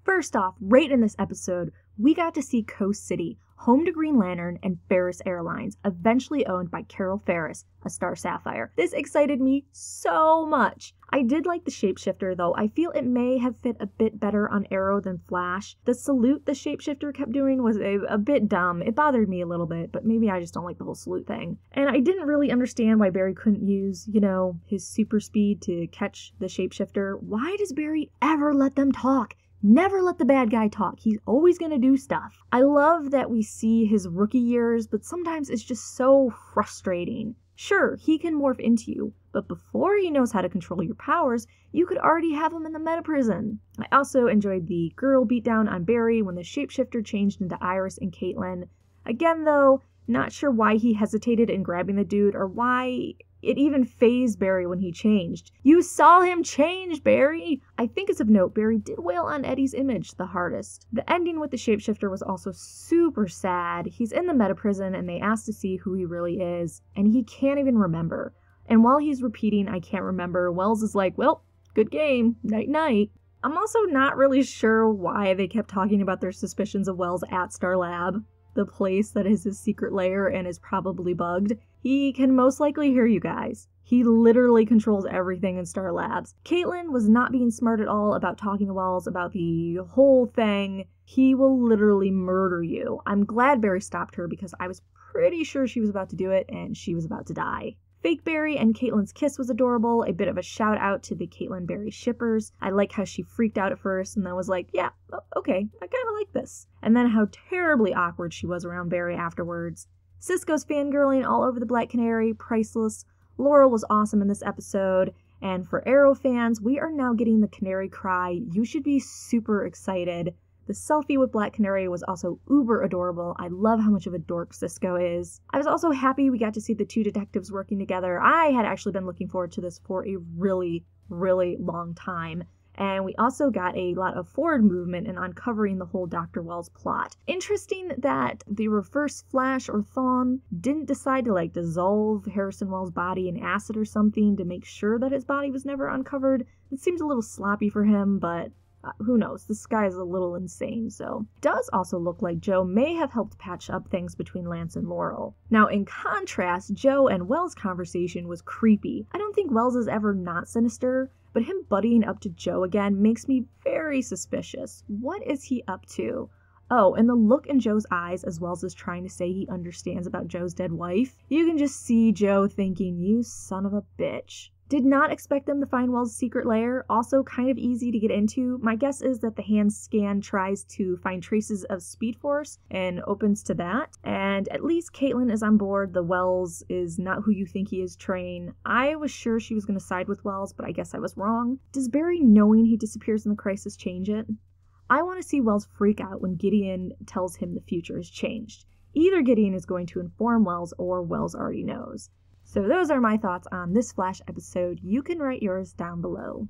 First off, right in this episode, we got to see Coast City, home to Green Lantern and Ferris Airlines, eventually owned by Carol Ferris, a Star Sapphire. This excited me so much. I did like the shapeshifter though. I feel it may have fit a bit better on Arrow than Flash. The salute the shapeshifter kept doing was a bit dumb. It bothered me a little bit, but maybe I just don't like the whole salute thing. And I didn't really understand why Barry couldn't use, his super speed to catch the shapeshifter. Why does Barry ever let them talk? Never let the bad guy talk. He's always gonna do stuff. I love that we see his rookie years, but sometimes it's just so frustrating. Sure, he can morph into you, but before he knows how to control your powers, you could already have him in the meta prison. I also enjoyed the girl beatdown on Barry when the shapeshifter changed into Iris and Caitlin. Again though, not sure why he hesitated in grabbing the dude or why it even fazed Barry when he changed. You saw him change, Barry! I think it's of note, Barry did wail on Eddie's image the hardest. The ending with the shapeshifter was also super sad. He's in the meta prison and they ask to see who he really is, and he can't even remember. And while he's repeating, I can't remember, Wells is like, well, good game, night night. I'm also not really sure why they kept talking about their suspicions of Wells at Star Lab, the place that is his secret lair and is probably bugged. He can most likely hear you guys. He literally controls everything in Star Labs. Caitlin was not being smart at all about talking to Wells about the whole thing. He will literally murder you. I'm glad Barry stopped her because I was pretty sure she was about to do it and she was about to die. Fake Barry and Caitlin's kiss was adorable, a bit of a shout out to the Caitlin Barry shippers. I like how she freaked out at first and then was like, yeah, okay, I kinda like this. And then how terribly awkward she was around Barry afterwards. Cisco's fangirling all over the Black Canary, priceless. Laurel was awesome in this episode. And for Arrow fans, we are now getting the Canary cry. You should be super excited. The selfie with Black Canary was also uber adorable. I love how much of a dork Cisco is. I was also happy we got to see the two detectives working together. I had actually been looking forward to this for a really, really long time. And we also got a lot of forward movement in uncovering the whole Dr. Wells plot. Interesting that the Reverse Flash or Thawne didn't decide to dissolve Harrison Wells' body in acid or something to make sure that his body was never uncovered. It seems a little sloppy for him, but who knows? This guy is a little insane, so. It does also look like Joe may have helped patch up things between Lance and Laurel. Now, in contrast, Joe and Wells' conversation was creepy. I don't think Wells is ever not sinister, but him buddying up to Joe again makes me very suspicious. What is he up to? Oh, and the look in Joe's eyes as Wells is trying to say he understands about Joe's dead wife. You can just see Joe thinking, you son of a bitch. Did not expect them to find Wells' secret lair, also kind of easy to get into. My guess is that the hand scan tries to find traces of Speed Force and opens to that. And at least Caitlin is on board. The Wells is not who you think he is train. I was sure she was going to side with Wells, but I guess I was wrong. Does Barry knowing he disappears in the crisis change it? I want to see Wells freak out when Gideon tells him the future has changed. Either Gideon is going to inform Wells or Wells already knows. So those are my thoughts on this Flash episode. You can write yours down below.